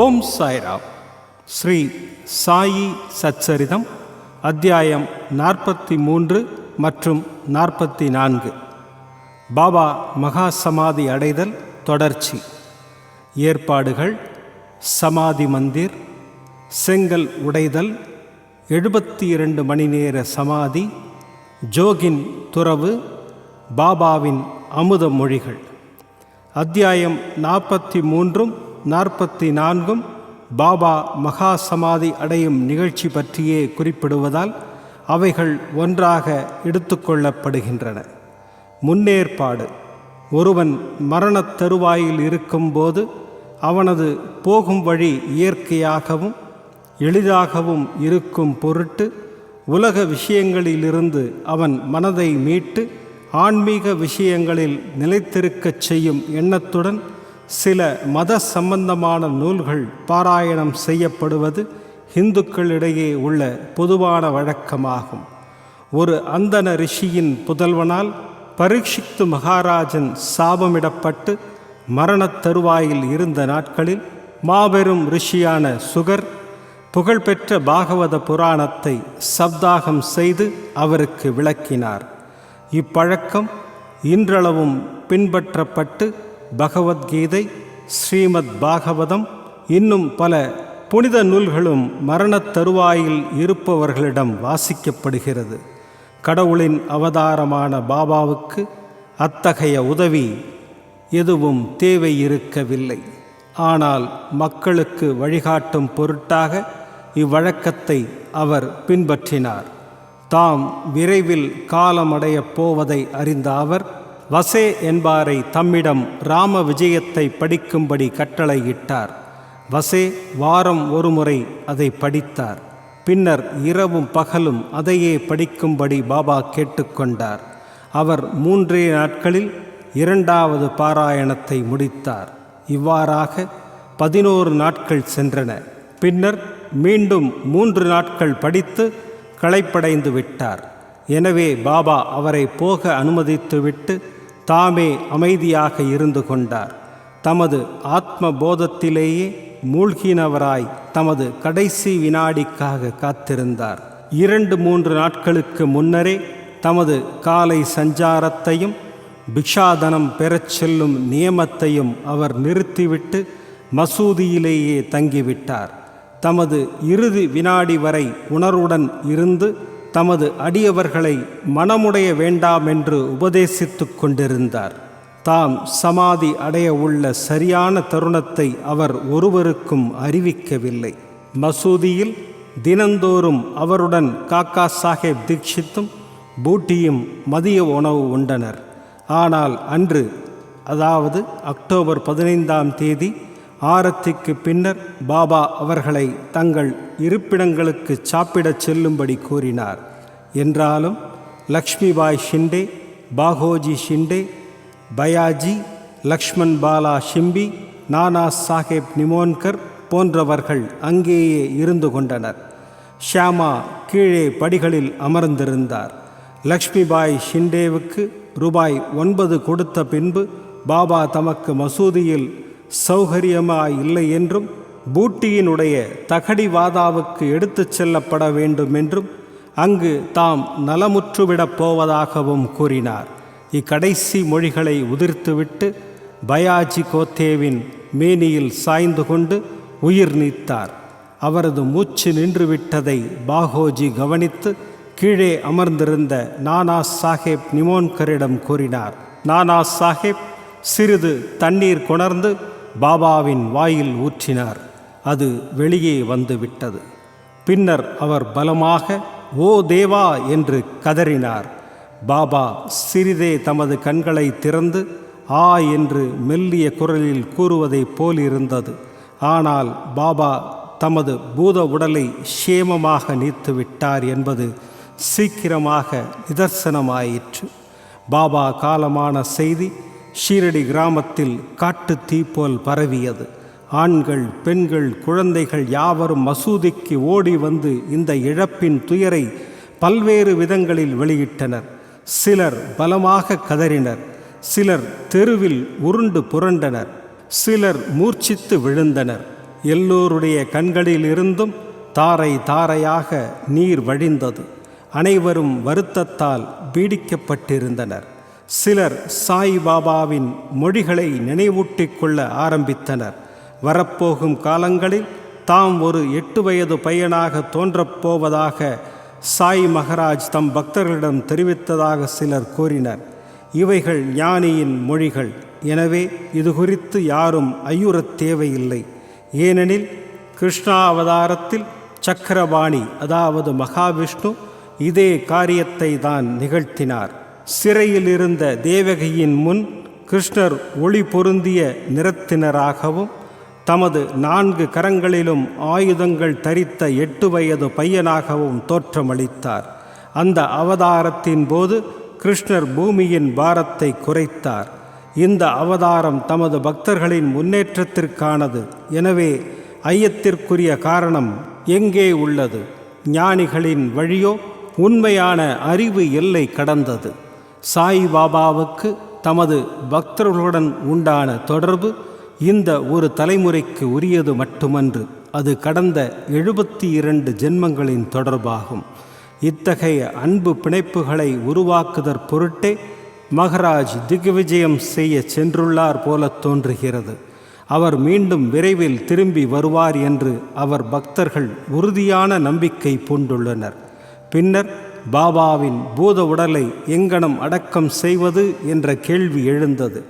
ஓம் சாய்ராம். ஸ்ரீ சாயி சச்சரிதம் அத்தியாயம் 43 மற்றும் 44. பாபா மகா சமாதி அடைதல் தொடர்ச்சி. ஏற்பாடுகள்: சமாதி மந்திர், செங்கல் உடைதல், 72 மணி நேர சமாதி, ஜோகின் துறவு, பாபாவின் அமுத மொழிகள். அத்தியாயம் 43 44 பாபா மகா சமாதி அடையும் நிகழ்ச்சி பற்றியே குறிப்பிடுவதால் அவைகள் ஒன்றாக எடுத்துக்கொள்ளப்படுகின்றன. முன்னேற்பாடு: ஒருவன் மரணத் தருவாயில் இருக்கும்போது அவனது போகும் வழி இயற்கையாகவும் எளிதாகவும் இருக்கும் பொருட்டு உலக விஷயங்களிலிருந்து அவன் மனதை மீட்டு ஆன்மீக விஷயங்களில் நிலைத்திருக்கச் செய்யும் எண்ணத்துடன் சில மத சம்பந்தமான நூல்கள் பாராயணம் செய்யப்படுவது இந்துக்களிடையே உள்ள பொதுவான வழக்கமாகும். ஒரு அந்தன ரிஷியின் புதல்வனால் பரீட்சித்து மகாராஜன் சாபமிடப்பட்டு மரணத் தருவாயில் இருந்த நாட்களில் மாபெரும் ரிஷியான சுகர் புகழ்பெற்ற பாகவத புராணத்தை சப்தாகம் செய்து அவருக்கு விளக்கினார். இப்பழக்கம் இன்றளவும் பின்பற்றப்பட்டு பகவத்கீதை, ஸ்ரீமத் பாகவதம், இன்னும் பல புனித நூல்களும் மரணத் தருவாயில் இருப்பவர்களிடம் வாசிக்கப்படுகிறது. கடவுளின் அவதாரமான பாபாவுக்கு அத்தகைய உதவி எதுவும் தேவை இருக்கவில்லை. ஆனால் மக்களுக்கு வழிகாட்டும் பொருட்டாக இவ்வழக்கத்தை அவர் பின்பற்றினார். தாம் விரைவில் காலமடையப் போவதை அறிந்த அவர் வசே என்பாரை தம்மிடம் ராம விஜயத்தை படிக்கும்படி கட்டளையிட்டார். வசே வாரம் ஒருமுறை அதை படித்தார். பின்னர் இரவும் பகலும் அதையே படிக்கும்படி பாபா கேட்டுக்கொண்டார். அவர் 3 நாட்களில் 2வது பாராயணத்தை முடித்தார். இவ்வாறாக 11 நாட்கள் சென்றன. பின்னர் மீண்டும் 3 நாட்கள் படித்து களைப்படைந்து விட்டார். எனவே பாபா அவரை போக அனுமதித்துவிட்டு தாமே அமைதியாக இருந்து கொண்டார். தமது ஆத்ம போதத்திலேயே மூழ்கினவராய் தமது கடைசி வினாடிக்காக காத்திருந்தார். 2-3 நாட்களுக்கு முன்னரே தமது காலை சஞ்சாரத்தையும் பிக்ஷாதனம் பெறச் செல்லும் நியமத்தையும் அவர் நிறுத்திவிட்டு மசூதியிலேயே தங்கிவிட்டார். தமது இறுதி வினாடி வரை உணர்வுடன் இருந்து தமது அடியவர்களை மனமுடைய வேண்டாம் என்று உபதேசித்து கொண்டிருந்தார். தாம் சமாதி அடைய உள்ள சரியான தருணத்தை அவர் ஒருவருக்கும் அறிவிக்கவில்லை. மசூதியில் தினந்தோறும் அவருடன் காக்கா சாஹேப் தீக்ஷித்தும் பூட்டியும் மதிய உணவு உண்டனர். ஆனால் அன்று, அதாவது அக்டோபர் 15ஆம் தேதி ஆரத்திக்கு பின்னர் பாபா அவர்களை தங்கள் இருப்பிடங்களுக்கு சாப்பிடச் செல்லும்படி கூறினார். என்றாலும் லக்ஷ்மிபாய் ஷிண்டே, பாகோஜி ஷிண்டே, பயாஜி, லக்ஷ்மண் பாலா ஷிம்பி, நானா சாஹேப் நிமோன்கர் போன்றவர்கள் அங்கேயே இருந்து கொண்டனர். ஷியாமா கீழே படிகளில் அமர்ந்திருந்தார். லக்ஷ்மிபாய் ஷிண்டேவுக்கு ரூபாய் 9 கொடுத்த பின்பு பாபா தமக்கு மசூதியில் சௌகரியமாய் இல்லை என்றும் பூட்டியினுடைய தகடிவாதாவுக்கு எடுத்துச் செல்லப்பட வேண்டும் என்றும் அங்கு தாம் நலமுற்றுவிடப் போவதாகவும் கூறினார். இக்கடைசி மொழிகளை உதிர்த்துவிட்டு பயாஜி கோத்தேவின் மேனியில் சாய்ந்து கொண்டு உயிர் நீத்தார். அவரது மூச்சு நின்றுவிட்டதை பாகோஜி கவனித்து கீழே அமர்ந்திருந்த நானா சாஹேப் நிமோன்கரிடம் கூறினார். நானா சாஹேப் சிறிது தண்ணீர் கொணர்ந்து பாபாவின் வாயில் ஊற்றினார். அது வெளியே வந்துவிட்டது. பின்னர் அவர் பலமாக "ஓ தேவா" என்று கதறினார். பாபா சிறிதே தமது கண்களை திறந்து "ஆ" என்று மெல்லிய குரலில் கூறுவதைப் போலிருந்தது. ஆனால் பாபா தமது பூத உடலை சேமமாக நீத்துவிட்டார் என்பது சீக்கிரமாக நிதர்சனமாயிற்று. பாபா காலமான செய்தி ஷீரடி கிராமத்தில் காட்டு தீ போல் பரவியது. ஆண்கள், பெண்கள், குழந்தைகள் யாவரும் மசூதிக்கு ஓடி வந்து இந்த இழப்பின் துயரை பல்வேறு விதங்களில் வெளியிட்டனர். சிலர் பலமாக கதறினர். சிலர் தெருவில் உருண்டு புரண்டனர். சிலர் மூர்ச்சித்து விழுந்தனர். எல்லோருடைய கண்களிலிருந்தும் தாரை தாரையாக நீர் வழிந்தது. அனைவரும் வருத்தத்தால் பீடிக்கப்பட்டிருந்தனர். சிலர் சாய்பாபாவின் மொழிகளை நினைவூட்டிக் கொள்ள ஆரம்பித்தனர். வரப்போகும் காலங்களில் தாம் ஒரு 8 வயது பையனாக தோன்றப்போவதாக சாய் மகராஜ் தம் பக்தர்களிடம் தெரிவித்ததாக சிலர் கூறினர். இவைகள் ஞானியின் மொழிகள். எனவே இது குறித்து யாரும் ஐயுறத் தேவையில்லை. ஏனெனில் கிருஷ்ணா அவதாரத்தில் சக்கரபாணி, அதாவது மகாவிஷ்ணு, இதே காரியத்தை தான் நிகழ்த்தினார். சிறையில் இருந்த தேவகியின் முன் கிருஷ்ணர் ஒளி பொருந்திய நிறத்தினராகவும் தமது 4 கரங்களிலும் ஆயுதங்கள் தரித்த 8 வயது பையனாகவும் தோற்றமளித்தார். அந்த அவதாரத்தின் போது கிருஷ்ணர் பூமியின் பாரத்தை குறைத்தார். இந்த அவதாரம் தமது பக்தர்களின் முன்னேற்றத்திற்கானது. எனவே ஐயத்திற்குரிய காரணம் எங்கே உள்ளது? ஞானிகளின் வழியோ உண்மையான அறிவு எல்லை கடந்தது. சாய்பாபாவுக்கு தமது பக்தர்களுடன் உண்டான தொடர்பு இந்த ஒரு தலைமுறைக்கு உரியது மட்டுமன்று, அது கடந்த 72 ஜென்மங்களின் தொடர்பாகும். இத்தகைய அன்பு பிணைப்புகளை உருவாக்குதற் பொருட்டே மகராஜ் திக்விஜயம் செய்ய சென்றுள்ளார் போல தோன்றுகிறது. அவர் மீண்டும் விரைவில் திரும்பி வருவார் என்று அவர் பக்தர்கள் உறுதியான நம்பிக்கை பூண்டுள்ளனர். பின்னர் பாபாவின் பூத உடலை எங்கனம் அடக்கம் செய்வது என்ற கேள்வி எழுந்தது.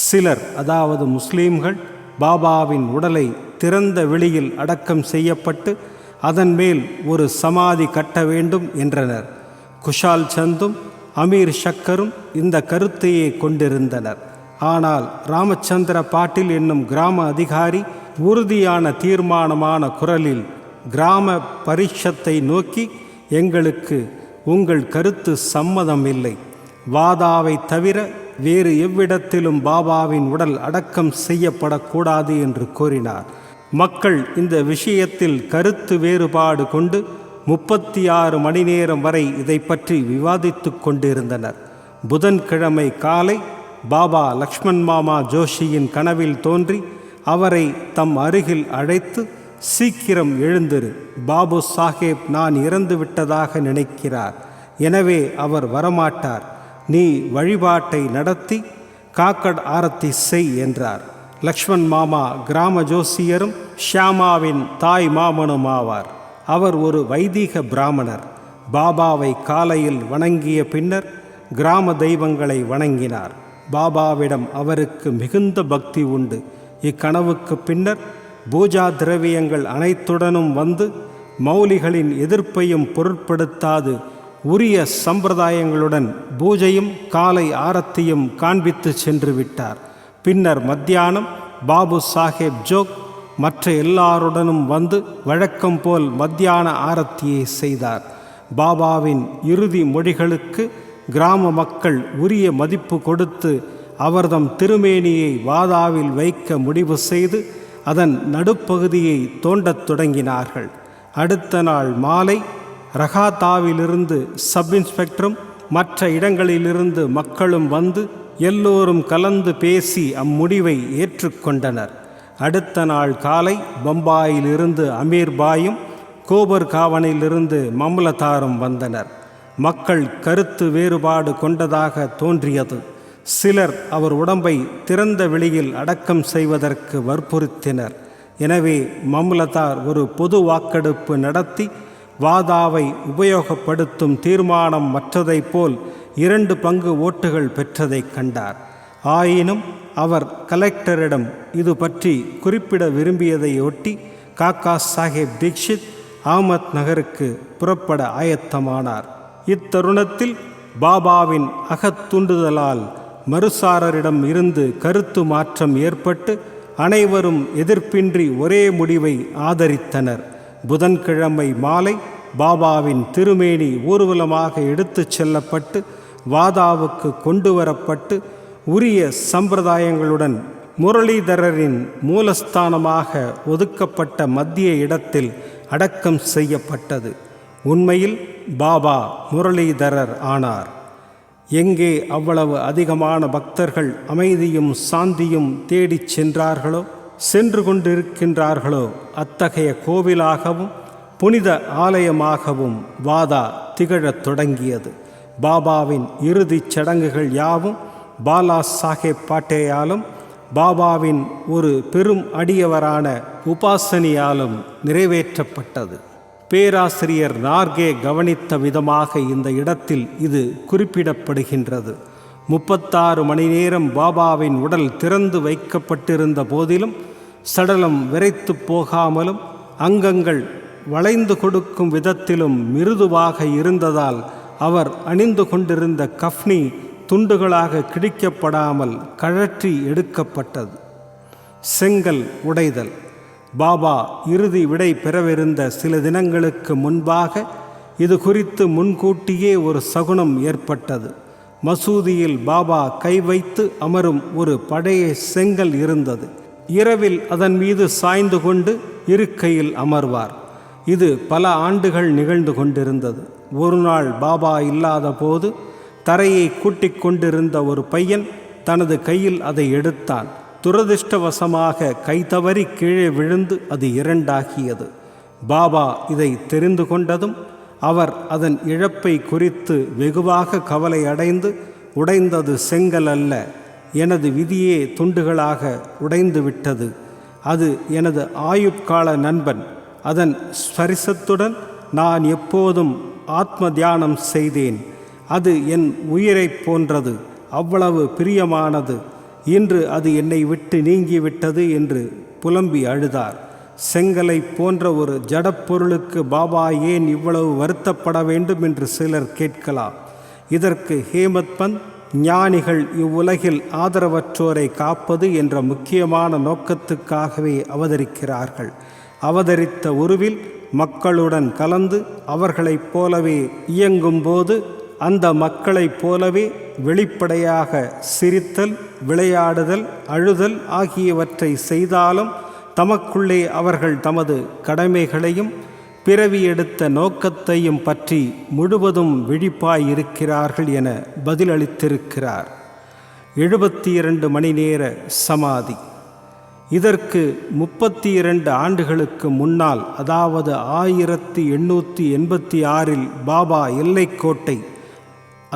சிலர், அதாவது முஸ்லீம்கள், பாபாவின் உடலை திறந்த வெளியில் அடக்கம் செய்யப்பட்டு அதன் மேல் ஒரு சமாதி கட்ட வேண்டும் என்றனர். குஷால் சந்தும் அமீர் ஷக்கரும் இந்த கருத்தையே கொண்டிருந்தனர். ஆனால் ராமச்சந்திர பாட்டில் என்னும் கிராம அதிகாரி உறுதியான தீர்மானமான குரலில் கிராம பரிஷத்தை நோக்கி, எங்களுக்கு உங்கள் கருத்து சம்மதமில்லை. வாதாவை தவிர வேறு எவ்விடத்திலும் பாபாவின் உடல் அடக்கம் செய்யப்படக்கூடாது என்று கூறினார். மக்கள் இந்த விஷயத்தில் கருத்து வேறுபாடு கொண்டு 36 மணி நேரம் வரை இதை பற்றி விவாதித்து கொண்டிருந்தனர். புதன்கிழமை காலை பாபா லக்ஷ்மண் மாமா ஜோஷியின் கனவில் தோன்றி அவரை தம் அருகில் அழைத்து, சீக்கிரம் எழுந்திரு, பாபு சாஹேப் நான் இறந்து விட்டதாக நினைக்கிறார். எனவே அவர் வரமாட்டார். நீ வழிபாட்டை நடத்தி காக்கட் ஆரத்தி செய் என்றார். லக்ஷ்மண் மாமா கிராம ஜோசியரும் ஷியாமாவின் தாய் மாமனுமாவார். அவர் ஒரு வைதீக பிராமணர். பாபாவை காலையில் வணங்கிய பின்னர் கிராம தெய்வங்களை வணங்கினார். பாபாவிடம் அவருக்கு மிகுந்த பக்தி உண்டு. இக்கனவுக்கு பின்னர் பூஜா திரவியங்கள் அனைத்துடனும் வந்து மௌலிகளின் எதிர்ப்பையும் பொருட்படுத்தாது உரிய சம்பிரதாயங்களுடன் பூஜையும் காலை ஆரத்தியும் காண்பித்து சென்று விட்டார். பின்னர் மத்தியானம் பாபு சாஹேப் ஜோக் மற்ற எல்லாருடனும் வந்து வழக்கம் போல் மத்தியான ஆரத்தியை செய்தார். பாபாவின் இறுதி மொழிகளுக்கு கிராம மக்கள் உரிய மதிப்பு கொடுத்து அவர்தம் திருமேனியை வாதாவில் வைக்க முடிவு செய்து அதன் நடுப்பகுதியை தோண்டத் தொடங்கினார்கள். அடுத்த நாள் மாலை ரகாத்தாவிலிருந்து சப் இன்ஸ்பெக்டரும் மற்ற இடங்களிலிருந்து மக்களும் வந்து எல்லோரும் கலந்து பேசி அம்முடிவை ஏற்றுக்கொண்டனர். அடுத்த நாள் காலை பம்பாயிலிருந்து அமீர்பாயும் கோபர்காவனிலிருந்து மம்லதாரும் வந்தனர். மக்கள் கருத்து வேறுபாடு கொண்டதாக தோன்றியது. சிலர் அவர் உடம்பை திறந்த வெளியில் அடக்கம் செய்வதற்கு வற்புறுத்தினர். எனவே மம்லதார் ஒரு பொது வாக்கெடுப்பு நடத்தி வாதாவை உபயோகப்படுத்தும் தீர்மானம் மற்றதைப் போல் 2 பங்கு ஓட்டுகள் பெற்றதைக் கண்டார். ஆயினும் அவர் கலெக்டரிடம் இது பற்றி குறிப்பிட விரும்பியதையொட்டி காக்கா சாஹேப் தீக்ஷித் அஹ்மத் நகருக்கு புறப்பட ஆயத்தமானார். இத்தருணத்தில் பாபாவின் அகத்தூண்டுதலால் மறுசாரரிடம் இருந்து கருத்து மாற்றம் ஏற்பட்டு அனைவரும் எதிர்ப்பின்றி ஒரே முடிவை ஆதரித்தனர். புதன்கிழமை மாலை பாபாவின் திருமேனி ஊர்வலமாக எடுத்துச் செல்லப்பட்டு வாதாவுக்கு கொண்டு வரப்பட்டு உரிய சம்பிரதாயங்களுடன் முரளிதரரின் மூலஸ்தானமாக ஒதுக்கப்பட்ட மத்திய இடத்தில் அடக்கம் செய்யப்பட்டது. உண்மையில் பாபா முரளிதரர் ஆனார். எங்கே அவ்வளவு அதிகமான பக்தர்கள் அமைதியும் சாந்தியும் தேடிச் சென்றார்களோ, சென்று கொண்டிருக்கின்றார்களோ அத்தகைய கோவிலாகவும் புனித ஆலயமாகவும் வாதா திகழத் தொடங்கியது. பாபாவின் இறுதிச் சடங்குகள் யாவும் பாலா சாஹேப் பாட்டேயாலும் பாபாவின் ஒரு பெரும் அடியவரான உபாசனியாலும் நிறைவேற்றப்பட்டது. பேராசிரியர் நார்கே கவனித்த விதமாக இந்த இடத்தில் இது குறிப்பிடப்படுகின்றது. 36 மணி நேரம் பாபாவின் உடல் திறந்து வைக்கப்பட்டிருந்த போதிலும் சடலம் விரைத்து போகாமலும் அங்கங்கள் வளைந்து கொடுக்கும் விதத்திலும் மிருதுவாக இருந்ததால் அவர் அணிந்து கொண்டிருந்த கஃப்னி துண்டுகளாக கிழிக்கப்படாமல் கழற்றி எடுக்கப்பட்டது. செங்கல் உடைதல். பாபா இறுதி விடை பெறவிருந்த சில தினங்களுக்கு முன்பாக இது குறித்து முன்கூட்டியே ஒரு சகுனம் ஏற்பட்டது. மசூதியில் பாபா கை வைத்து அமரும் ஒரு பழைய செங்கல் இருந்தது. இரவில் அதன் மீது சாய்ந்து கொண்டு இருக்கையில் அமர்வார். இது பல ஆண்டுகள் நிகழ்ந்து கொண்டிருந்தது. ஒரு நாள் பாபா இல்லாத போது தரையை கூட்டிக் கொண்டிருந்த ஒரு பையன் தனது கையில் அதை எடுத்தான். துரதிர்ஷ்டவசமாக கை தவறி கீழே விழுந்து அது இரண்டாகியது. பாபா இதை தெரிந்து கொண்டதும் அவர் அதன் இழப்பை குறித்து வெகுவாக கவலை அடைந்து, உடைந்தது செங்கல் அல்ல, எனது விதியே துண்டுகளாக உடைந்து விட்டது. அது எனது ஆயுட்கால நண்பன். அதன் ஸ்பரிசத்துடன் நான் எப்போதும் ஆத்ம தியானம் செய்தேன். அது என் உயிரைப் போன்றது, அவ்வளவு பிரியமானது. இன்று அது என்னை விட்டு நீங்கிவிட்டது என்று புலம்பி அழுதார். செங்கலை போன்ற ஒரு ஜடப்பொருளுக்கு பாபா ஏன் இவ்வளவு வருத்தப்பட வேண்டும் என்று சிலர் கேட்கலாம். இதற்கு ஹேமத் பந்த், ஞானிகள் இவ்வுலகில் ஆதரவற்றோரை காப்பது என்ற முக்கியமான நோக்கத்துக்காகவே அவதரிக்கிறார்கள். அவதரித்த உருவில் மக்களுடன் கலந்து அவர்களைப் போலவே இயங்கும்போது அந்த மக்களைப் போலவே வெளிப்படையாக சிரித்தல், விளையாடுதல், அழுதல் ஆகியவற்றை செய்தாலும் தமக்குள்ளே அவர்கள் தமது கடமைகளையும் பிறவி எடுத்த நோக்கத்தையும் பற்றி முழுவதும் விழிப்பாயிருக்கிறார்கள் என பதிலளித்திருக்கிறார். 72 மணி நேர சமாதி. இதற்கு 32 ஆண்டுகளுக்கு முன்னால், அதாவது 1886இல் பாபா எல்லைக்கோட்டை,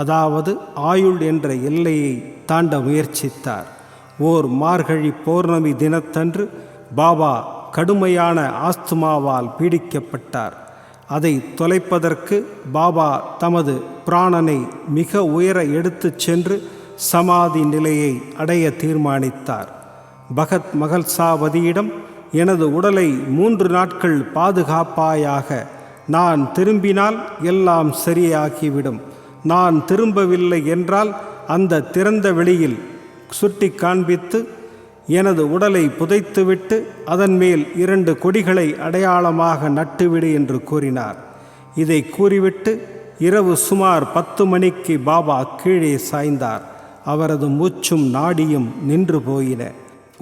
அதாவது ஆயுள் என்ற எல்லையை தாண்ட முயற்சித்தார். ஓர் மார்கழி பௌர்ணமி தினத்தன்று பாபா கடுமையான ஆஸ்துமாவால் பீடிக்கப்பட்டார். அதை தொலைப்பதற்கு பாபா தமது பிராணனை மிக உயர எடுத்துச் சென்று சமாதி நிலையை அடைய தீர்மானித்தார். பகத் மகள்சாவதியிடம், எனது உடலை 3 நாட்கள் பாதுகாப்பாயாக, நான் திரும்பினால் எல்லாம் சரியாகிவிடும், நான் திரும்பவில்லை என்றால் அந்த திறந்த வெளியில் சுட்டி காண்பித்து எனது உடலை புதைத்துவிட்டு அதன் மேல் 2 கொடிகளை அடையாளமாக நட்டுவிடு என்று கூறினார். இதை கூறிவிட்டு இரவு சுமார் 10 மணிக்கு பாபா கீழே சாய்ந்தார். அவரது மூச்சும் நாடியும் நின்று போயின.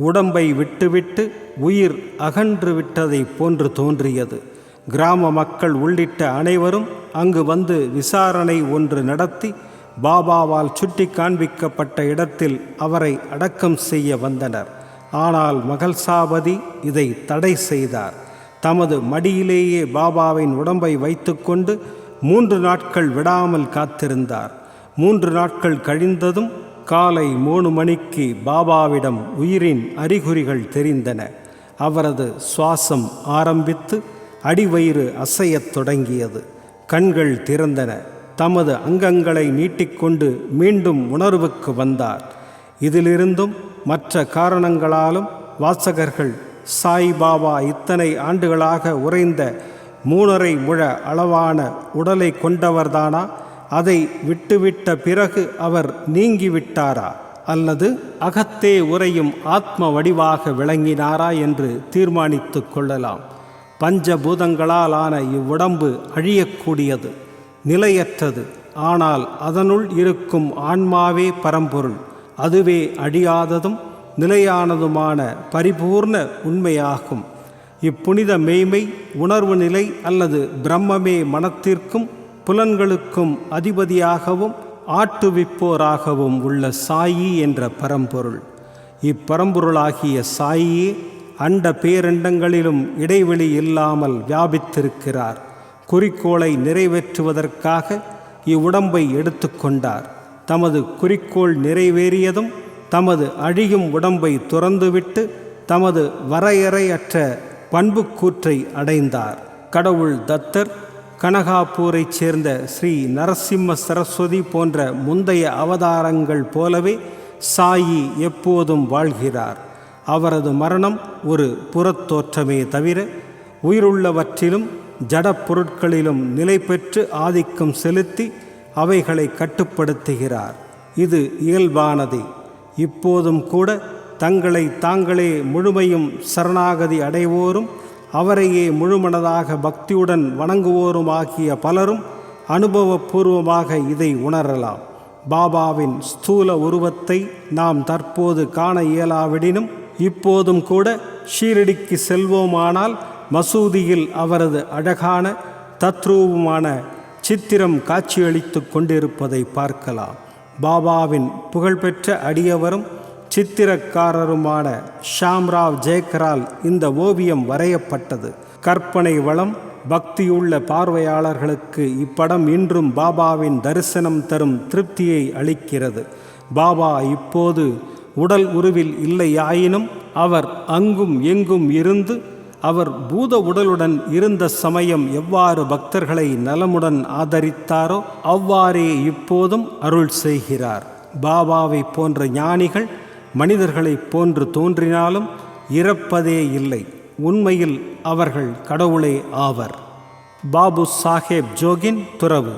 உடம்பை விட்டுவிட்டு உயிர் அகன்று விட்டதை போன்று தோன்றியது. கிராம மக்கள் உள்ளிட்ட அனைவரும் அங்கு வந்து விசாரணை ஒன்று நடத்தி பாபாவால் சுட்டி காண்பிக்கப்பட்ட இடத்தில் அவரை அடக்கம் செய்ய வந்தனர். ஆனால் மகள்சாபதி இதை தடை செய்தார். தமது மடியிலேயே பாபாவின் உடம்பை வைத்துக்கொண்டு 3 நாட்கள் விடாமல் காத்திருந்தார். 3 நாட்கள் கழிந்ததும் காலை 3 மணிக்கு பாபாவிடம் உயிரின் அறிகுறிகள் தெரிந்தன. அவரது சுவாசம் ஆரம்பித்து அடிவயிறு அசையத் தொடங்கியது. கண்கள் திறந்தன. தமது அங்கங்களை நீட்டிக்கொண்டு மீண்டும் உணர்வுக்கு வந்தார். இதிலிருந்தும் மற்ற காரணங்களாலும் வாசகர்கள் சாய்பாபா இத்தனை ஆண்டுகளாக உறைந்த 3.5 முழ அளவான உடலை கொண்டவர்தானா, அதை விட்டுவிட்ட பிறகு அவர் நீங்கிவிட்டாரா, அல்லது அகத்தே உறையும் ஆத்ம வடிவாக விளங்கினாரா என்று தீர்மானித்து கொள்ளலாம். பஞ்சபூதங்களால் ஆன இவ்வுடம்பு அழியக்கூடியது, நிலையற்றது. ஆனால் அதனுள் இருக்கும் ஆன்மாவே பரம்பொருள். அதுவே அழியாததும் நிலையானதுமான பரிபூர்ண உண்மையாகும். இப்புனித மெய்மை உணர்வு நிலை அல்லது பிரம்மமே மனத்திற்கும் புலன்களுக்கும் அதிபதியாகவும் ஆட்டுவிப்போராகவும் உள்ள சாயி என்ற பரம்பொருள். இப்பரம்பொருளாகிய சாயியே அண்ட பேரண்டங்களிலும் இடைவெளி இல்லாமல் வியாபித்திருக்கிறார். குறிக்கோளை நிறைவேற்றுவதற்காக இவ்வுடம்பை எடுத்துக்கொண்டார். தமது குறிக்கோள் நிறைவேறியதும் தமது அழியும் உடம்பை துறந்துவிட்டு தமது வரையறையற்ற பண்புக்கூற்றை அடைந்தார். கடவுள் தத்தர், கனகாப்பூரைச் சேர்ந்த ஸ்ரீ நரசிம்ம சரஸ்வதி போன்ற முந்தைய அவதாரங்கள் போலவே சாயி எப்போதும் வாழ்கிறார். அவரது மரணம் ஒரு புறத்தோற்றமே தவிர உயிருள்ளவற்றிலும் ஜடப் பொருட்களிலும் நிலை பெற்று ஆதிக்கம் செலுத்தி அவைகளை கட்டுப்படுத்துகிறார். இது இயல்பானதே. இப்போதும் கூட தங்களை தாங்களே முழுமையும் சரணாகதி அடைவோரும் அவரையே முழுமனதாக பக்தியுடன் வணங்குவோருமாகிய பலரும் அனுபவபூர்வமாக இதை உணரலாம். பாபாவின் ஸ்தூல உருவத்தை நாம் தற்போது காண இயலாவிடினும் இப்போதும் கூட ஷீரடிக்கு செல்வோமானால் மசூதியில் அவரது அழகான தத்ரூபமான சித்திரம் காட்சியளித்து கொண்டிருப்பதை பார்க்கலாம். பாபாவின் புகழ்பெற்ற அடியவரும் சித்திரக்காரருமான ஷாம்ராவ் ஜெயக்கரால் இந்த ஓவியம் வரையப்பட்டது. கற்பனை வளம் பக்தியுள்ள பார்வையாளர்களுக்கு இப்படம் இன்றும் பாபாவின் தரிசனம் தரும் திருப்தியை அளிக்கிறது. பாபா இப்போது உடல் உருவில் இல்லையாயினும் அவர் அங்கும் எங்கும் இருந்து அவர் பூத உடலுடன் இருந்த சமயம் எவ்வாறு பக்தர்களை நலமுடன் ஆதரித்தாரோ அவ்வாறே இப்போதும் அருள் செய்கிறார். பாபாவை போன்ற ஞானிகள் மனிதர்களைப் போன்று தோன்றினாலும் இறப்பதே இல்லை. உண்மையில் அவர்கள் கடவுளே ஆவர். பாபு சாஹேப் ஜோகின் துறவு.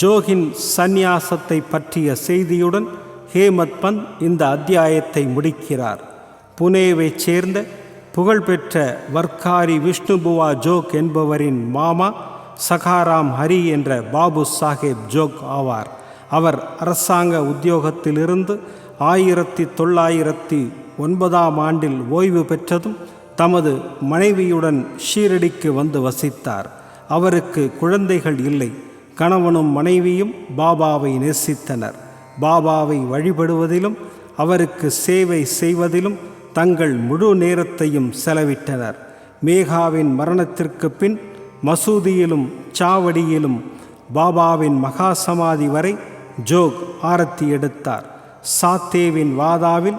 ஜோகின் சந்நியாசத்தை பற்றிய செய்தியுடன் ஹேமத் பந்த் இந்த அத்தியாயத்தை முடிக்கிறார். புனேவைச் சேர்ந்த புகழ்பெற்ற வர்க்காரி விஷ்ணுபுவா ஜோக் என்பவரின் மாமா சகாராம் ஹரி என்ற பாபு சாஹேப் ஜோக் ஆவார். அவர் அரசாங்க உத்தியோகத்திலிருந்து 1909 ஓய்வு பெற்றதும் தமது மனைவியுடன் ஷீரடிக்கு வந்து வசித்தார். அவருக்கு குழந்தைகள் இல்லை. கணவனும் மனைவியும் பாபாவை நேசித்தனர். பாபாவை வழிபடுவதிலும் அவருக்கு சேவை செய்வதிலும் தங்கள் முழு நேரத்தையும் செலவிட்டனர். மேகாவின் மரணத்திற்கு பின் மசூதியிலும் சாவடியிலும் பாபாவின் மகா சமாதி வரை ஜோக் ஆரத்தி எடுத்தார். சாத்தேவின் வாதாவில்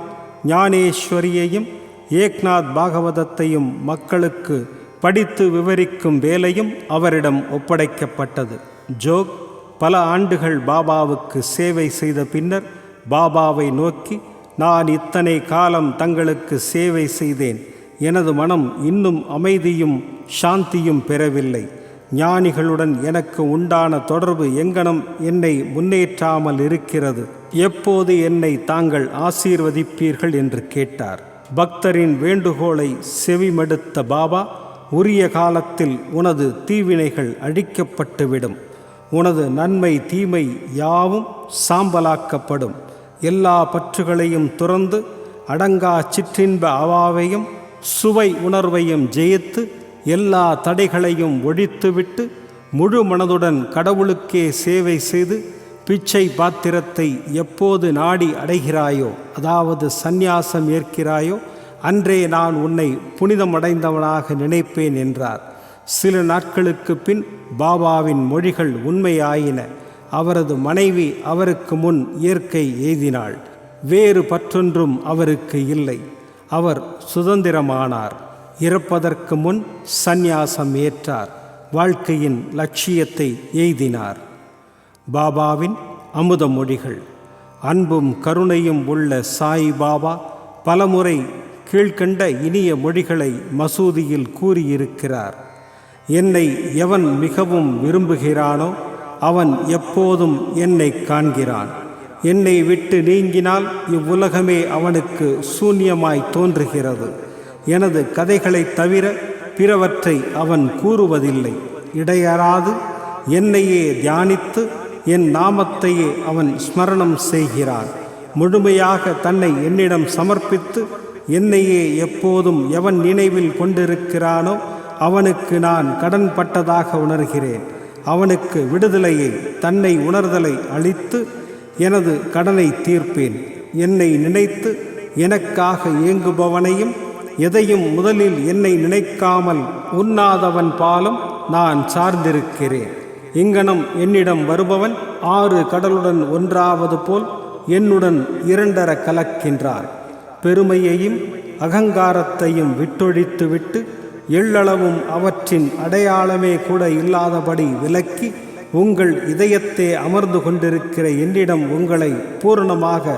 ஞானேஸ்வரியையும் ஏக்நாத் பாகவதத்தையும் மக்களுக்கு படித்து விவரிக்கும் வேலையும் அவரிடம் ஒப்படைக்கப்பட்டது. ஜோக் பல ஆண்டுகள் பாபாவுக்கு சேவை செய்த பின்னர் பாபாவை நோக்கி, நான் இத்தனை காலம் தங்களுக்கு சேவை செய்தேன். எனது மனம் இன்னும் அமைதியும் சாந்தியும் பெறவில்லை. ஞானிகளுடன் எனக்கு உண்டான தொடர்பு எங்கனம் என்னை முன்னேற்றாமல் இருக்கிறது. எப்போது என்னை தாங்கள் ஆசீர்வதிப்பீர்கள் என்று கேட்டார். பக்தரின் வேண்டுகோளை செவிமடுத்த பாபா, உரிய காலத்தில் உனது தீவினைகள் அழிக்கப்பட்டுவிடும். உனது நன்மை தீமை யாவும் சாம்பலாக்கப்படும். எல்லா பற்றுகளையும் துறந்து அடங்கா சிற்றின்ப அவாவையும் சுவை உணர்வையும் ஜெயித்து எல்லா தடைகளையும் ஒழித்துவிட்டு முழு மனதுடன் கடவுளுக்கே சேவை செய்து பிச்சை பாத்திரத்தை எப்போது நாடி அடைகிறாயோ, அதாவது சந்நியாசம் ஏற்கிறாயோ, அன்றே நான் உன்னை புனிதமடைந்தவனாக நினைப்பேன் என்றார். சில நாட்களுக்கு பின் பாபாவின் மொழிகள் உண்மையாயின. அவரது மனைவி அவருக்கு முன் இயற்கை எய்தினாள். வேறு பற்றொன்றும் அவருக்கு இல்லை. அவர் சுதந்திரமானார். இறப்பதற்கு முன் சந்நியாசம் ஏற்றார். வாழ்க்கையின் லட்சியத்தை எய்தினார். பாபாவின் அமுத மொழிகள். அன்பும் கருணையும் உள்ள சாய் பாபா பலமுறை கீழ்கண்ட இனிய மொழிகளை மசூதியில் கூறியிருக்கிறார். என்னை எவன் மிகவும் விரும்புகிறானோ அவன் எப்போதும் என்னை காண்கிறான். என்னை விட்டு நீங்கினால் இவ்வுலகமே அவனுக்கு சூன்யமாய் தோன்றுகிறது. எனது கதைகளைத் தவிர பிறவற்றை அவன் கூறுவதில்லை. இடையறாது என்னையே தியானித்து என் நாமத்தையே அவன் ஸ்மரணம் செய்கிறான். முழுமையாக தன்னை என்னிடம் சமர்ப்பித்து என்னையே எப்போதும் எவன் நினைவில் கொண்டிருக்கிறானோ அவனுக்கு நான் கடன்பட்டதாக உணர்கிறேன். அவனுக்கு விடுதலையை, தன்னை உணர்தலை அளித்து எனது கடனை தீர்ப்பேன். என்னை நினைத்து எனக்காக இயங்குபவனையும் எதையும் முதலில் என்னை நினைக்காமல் உண்ணாதவன் பாலும் நான் சார்ந்திருக்கிறேன். இங்கனம் என்னிடம் வருபவன் 6 கடலுடன் ஒன்றாவது போல் என்னுடன் 2 கலக்கின்றான். பெருமையையும் அகங்காரத்தையும் விட்டொழித்துவிட்டு எள்ளளவும் அவற்றின் அடையாளமே கூட இல்லாதபடி விலக்கி உங்கள் இதயத்தே அமர்ந்து கொண்டிருக்கிற என்னிடம் உங்களை பூரணமாக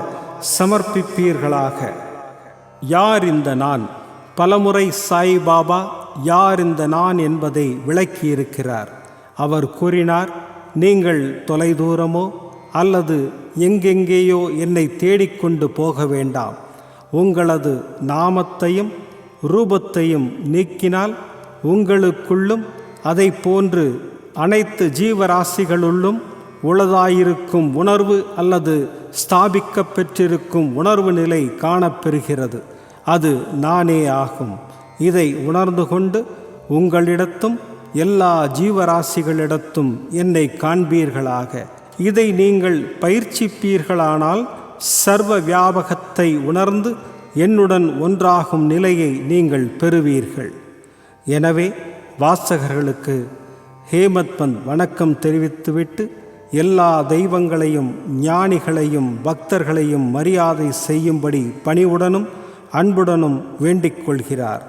சமர்ப்பிப்பீர்களாக. யார் இந்த நான்? பலமுறை சாய்பாபா யார் இந்த நான் என்பதை விளக்கியிருக்கிறார். அவர் கூறினார், நீங்கள் தொலைதூரமோ அல்லது எங்கெங்கேயோ என்னை தேடிக்கொண்டு போக வேண்டாம். உங்களது நாமத்தையும் ரூபத்தையும் நீக்கினால் உங்களுக்குள்ளும் அதை போன்று அனைத்து ஜீவராசிகளுள்ளும் உளதாயிருக்கும் உணர்வு அல்லது ஸ்தாபிக்க பெற்றிருக்கும் உணர்வு நிலை காணப்பெறுகிறது. அது நானே ஆகும். இதை உணர்ந்து கொண்டு உங்களிடத்தும் எல்லா ஜீவராசிகளிடத்தும் என்னை காண்பீர்களாக. இதை நீங்கள் பயிற்சிப்பீர்களானால் சர்வ வியாபகத்தை உணர்ந்து என்னுடன் ஒன்றாகும் நிலையை நீங்கள் பெறுவீர்கள். எனவே வாசகர்களுக்கு ஹேமத் பந்த் வணக்கம் தெரிவித்துவிட்டு எல்லா தெய்வங்களையும் ஞானிகளையும் பக்தர்களையும் மரியாதை செய்யும்படி பணிவுடனும் அன்புடனும் வேண்டிக் கொள்கிறார்.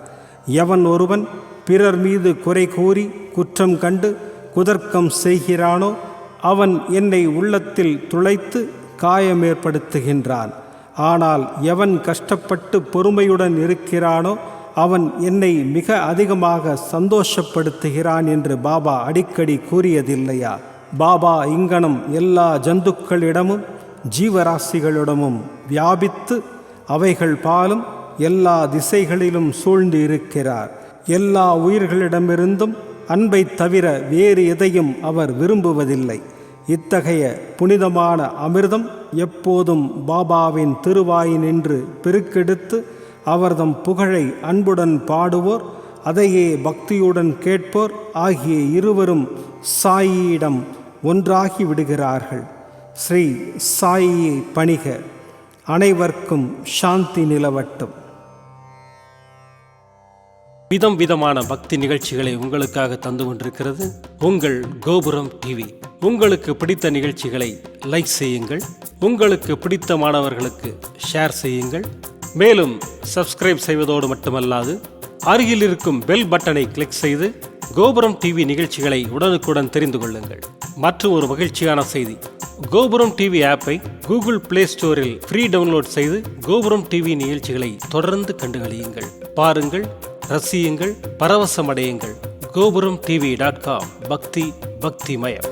எவன் ஒருவன் பிறர் மீது குறை கூறி குற்றம் கண்டு குதர்க்கம் செய்கிறானோ அவன் என்னை உள்ளத்தில் துளைத்து காயமேற்படுத்துகின்றான். ஆனால் எவன் கஷ்டப்பட்டு பொறுமையுடன் இருக்கிறானோ அவன் என்னை மிக அதிகமாக சந்தோஷப்படுத்துகிறான் என்று பாபா அடிக்கடி கூறியதில்லையா? பாபா இங்கனம் எல்லா ஜந்துக்களிடமும் ஜீவராசிகளிடமும் வியாபித்து அவைகள் பாலும் எல்லா திசைகளிலும் சூழ்ந்து இருக்கிறார். எல்லா உயிர்களிடமிருந்தும் அன்பை தவிர வேறு எதையும் அவர் விரும்புவதில்லை. இத்தகைய புனிதமான அமிர்தம் எப்போதும் பாபாவின் திருவாயினின்று பெருக்கெடுத்து அவர்தம் புகழை அன்புடன் பாடுவோர், அதையே பக்தியுடன் கேட்போர் ஆகிய இருவரும் சாயியிடம் ஒன்றாகி விடுகிறார்கள். ஸ்ரீ சாயியை பணிக. அனைவருக்கும் சாந்தி நிலவட்டும். விதம் விதமான பக்தி நிகழ்ச்சிகளை உங்களுக்காக தந்து கொண்டிருக்கிறது உங்கள் கோபுரம் டிவி. உங்களுக்கு பிடித்த நிகழ்ச்சிகளை லைக் செய்யுங்கள், உங்களுக்கு பிடித்த மாணவர்களுக்கு ஷேர் செய்யுங்கள். மேலும் சப்ஸ்கிரைப் செய்வதோடு மட்டுமல்லாது அருகில் இருக்கும் பெல் பட்டனை கிளிக் செய்து கோபுரம் டிவி நிகழ்ச்சிகளை உடனுக்குடன் தெரிந்து கொள்ளுங்கள். மற்றும் ஒரு மகிழ்ச்சியான செய்தி, கோபுரம் டிவி ஆப்பை கூகுள் பிளே ஸ்டோரில் ஃப்ரீ டவுன்லோட் செய்து கோபுரம் டிவி நிகழ்ச்சிகளை தொடர்ந்து கண்டுகளியுங்கள், பாருங்கள், ரசியுங்கள், பரவசமடையுங்கள். gopuramtv.com. பக்தி பக்திமயம்.